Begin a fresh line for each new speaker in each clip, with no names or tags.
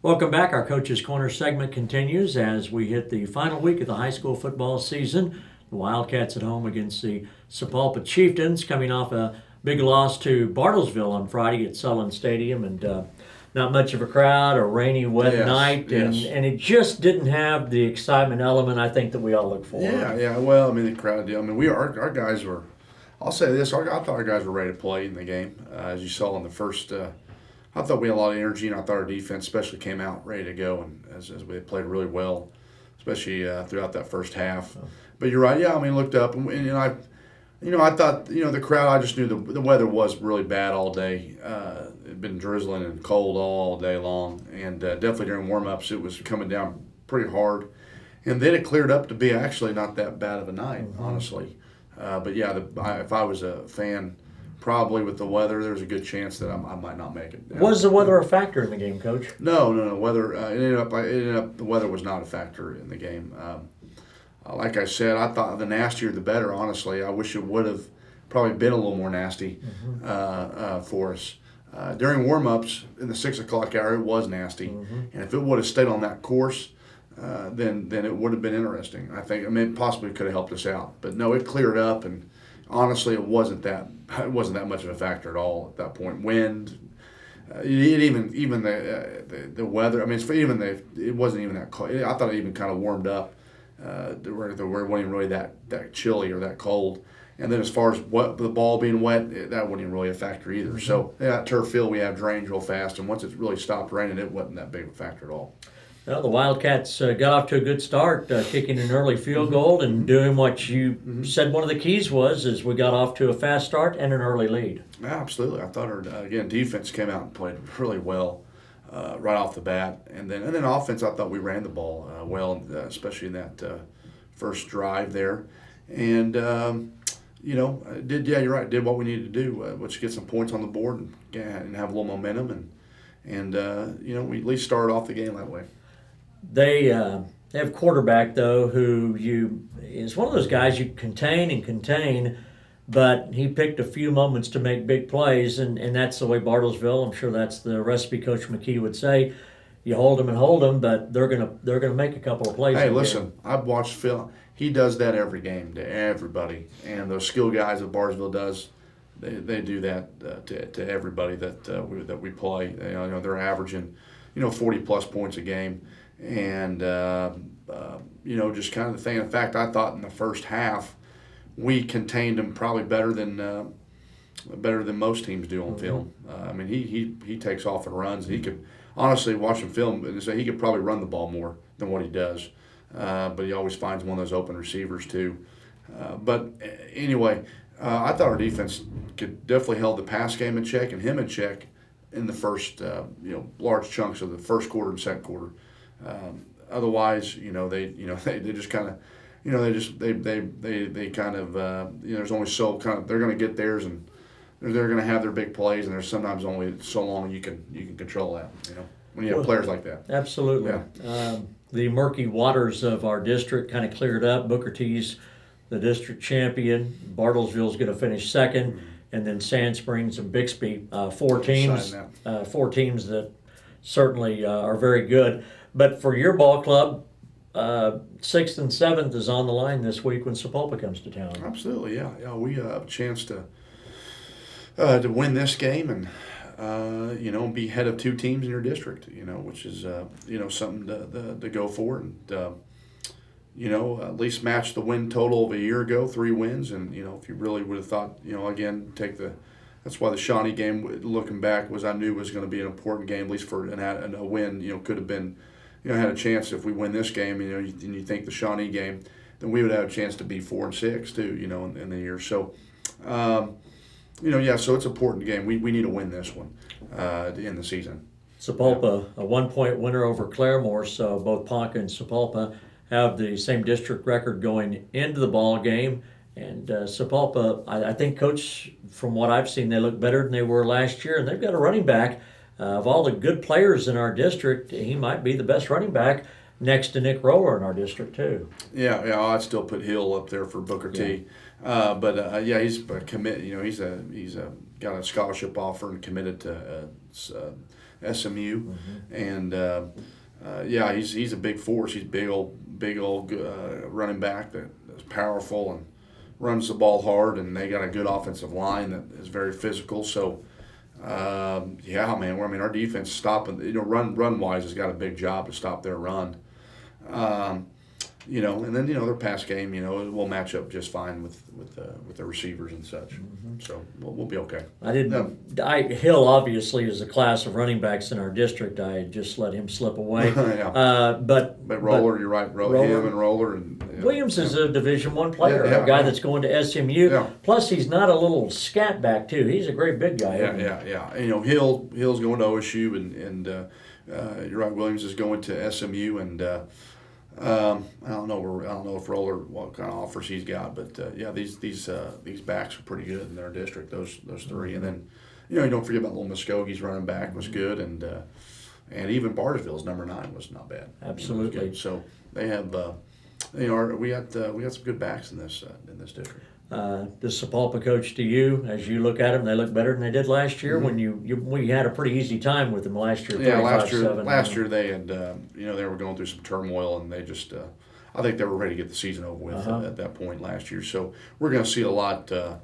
Welcome back. Our Coach's Corner segment continues as we hit the final week of the high school football season. The Wildcats at home against the Sapulpa Chieftains, coming off a big loss to Bartlesville on Friday at Sullen Stadium, and not much of a crowd, a rainy, wet night, and it just didn't have the excitement element I think that we all look for.
Yeah. Well, I mean, the crowd. I mean, our guys were. I'll say this: I thought our guys were ready to play in the game, as you saw in the first. I thought we had a lot of energy, and I thought our defense especially came out ready to go, and as we played really well, especially throughout that first half. Oh. But you're right. Yeah, I mean, looked up, and I thought the crowd. I just knew the weather was really bad all day. It'd been drizzling and cold all day long, and definitely during warm-ups it was coming down pretty hard. And then it cleared up to be actually not that bad of a night, honestly. But yeah, if I was a fan, probably with the weather, there's a good chance that I might not make it.
Was the weather a factor in the game, Coach?
No. Weather. It ended up the weather was not a factor in the game. Like I said, I thought the nastier the better. Honestly, I wish it would have probably been a little more nasty for us. During warm-ups in the 6 o'clock hour, it was nasty, and if it would have stayed on that course, then it would have been interesting. I think. I mean, it possibly could have helped us out, but no, it cleared up, and honestly, it wasn't that much of a factor at all at that point. Wind, even the weather. I mean, it wasn't even that cold. I thought it even kind of warmed up. Where it wasn't even really that chilly or that cold. And then as far as the ball being wet, that wasn't even really a factor either. So that turf field we have drained real fast, and once it really stopped raining, it wasn't that big of a factor at all.
Well, the Wildcats got off to a good start, kicking an early field goal and doing what you said one of the keys was, is we got off to a fast start and an early lead.
Yeah, absolutely. I thought our defense came out and played really well right off the bat, and then offense. I thought we ran the ball well, especially in that first drive there, and you're right. Did what we needed to do, which get some points on the board and have a little momentum, and we at least started off the game that way.
They have a quarterback, though, who is one of those guys you contain, but he picked a few moments to make big plays, and that's the way Bartlesville, I'm sure that's the recipe Coach McKee would say. You hold them, but they're gonna make a couple of plays.
Hey, listen, I've watched Phil. He does that every game to everybody, and those skill guys that Bartlesville does, they do that to everybody that we play. They're averaging 40+ points a game. And, just kind of the thing. In fact, I thought in the first half we contained him probably better than most teams do on film. I mean, he takes off and runs. He could honestly watch him film and say he could probably run the ball more than what he does. But he always finds one of those open receivers too. But anyway, I thought our defense could definitely held the pass game in check and him in check in the first large chunks of the first quarter and second quarter. Otherwise, they just kind of, they kind of, there's only so kind of they're going to get theirs and they're going to have their big plays, and there's sometimes only so long you can control that. When you have players like that.
Absolutely. Yeah. The murky waters of our district kind of cleared up. Booker T's the district champion. Bartlesville's going to finish second, and then Sand Springs and Bixby, four teams that certainly are very good. But for your ball club, 6th and 7th is on the line this week when Sapulpa comes to town.
Absolutely, yeah. We have a chance to win this game and be head of 2 teams in your district. Which is something to go for, and at least match the win total of a year ago, 3 wins. And if you really would have thought, again, that's why the Shawnee game, looking back, I knew was going to be an important game, at least for a win. Could have been, had a chance if we win this game. And you think the Shawnee game, then we would have a chance to be 4 and 6 too. In the year. So, so it's an important game. We need to win this one to end the season.
Sapulpa, a 1-point winner over Claremore, so both Ponca and Sapulpa have the same district record going into the ball game. And Sapulpa, I think, Coach, from what I've seen, they look better than they were last year. And they've got a running back. Of all the good players in our district, he might be the best running back next to Nick Roller in our district, too.
Yeah, I'd still put Hill up there for Booker T. But he's a commit. He's got a scholarship offer and committed to SMU, and yeah, he's a big force. He's big old running back that is powerful and runs the ball hard, and they got a good offensive line that is very physical. So, yeah, man. I mean, our defense stopping, run wise has got a big job to stop their run. And then their pass game, will match up just fine with the receivers and such. So we'll be okay.
Hill obviously is a class of running backs in our district. I just let him slip away.
Yeah.
But
Roller, you're right. Him and Roller and
Williams is a Division I player, a guy that's going to SMU.
Yeah.
Plus, he's not a little scat back too. He's a great big guy.
Yeah. And, Hill's going to OSU, and you're right. Williams is going to SMU, and I don't know if Roller what kind of offers he's got, but yeah, these backs are pretty good in their district. Those three, and then you don't forget about little Muskoge's running back was good, and even Bartlesville's number 9 was not bad.
Absolutely.
Good. So they have we got some good backs in this district.
Does Sapulpa coach to you, as you look at them, they look better than they did last year when we had a pretty easy time with them last year.
Yeah, last year they had they were going through some turmoil, and they just I think they were ready to get the season over with at that point last year. So we're going to see a lot better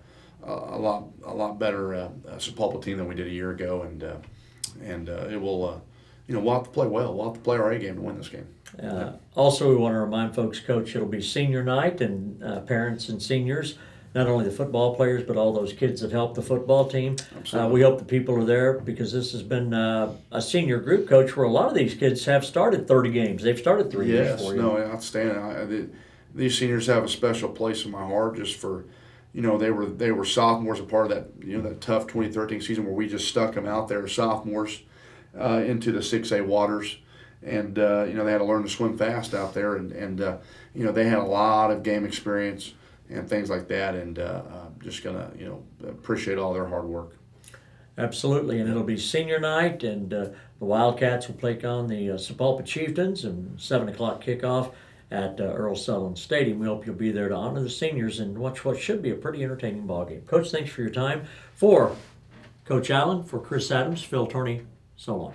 Sapulpa team than we did a year ago, and it will we'll have to play well. We'll have to play our A game to win this game.
Also, we want to remind folks, Coach, it'll be senior night, and parents and seniors, not only the football players, but all those kids that help the football team. We hope the people are there, because this has been a senior group, Coach, where a lot of these kids have started 30 games. They've started 3 years for you.
No, outstanding. These seniors have a special place in my heart, just for, they were sophomores, a part of that, that tough 2013 season where we just stuck them out there, sophomores, into the 6A waters. And they had to learn to swim fast out there, and they had a lot of game experience and things like that, and just gonna appreciate all their hard work.
Absolutely, and it'll be senior night, and the Wildcats will take on the Sapulpa Chieftains, and 7:00 kickoff at Earl Sullivan Stadium. We hope you'll be there to honor the seniors and watch what should be a pretty entertaining ball game. Coach, thanks for your time. For Coach Allen, for Chris Adams, Phil Turney, so long.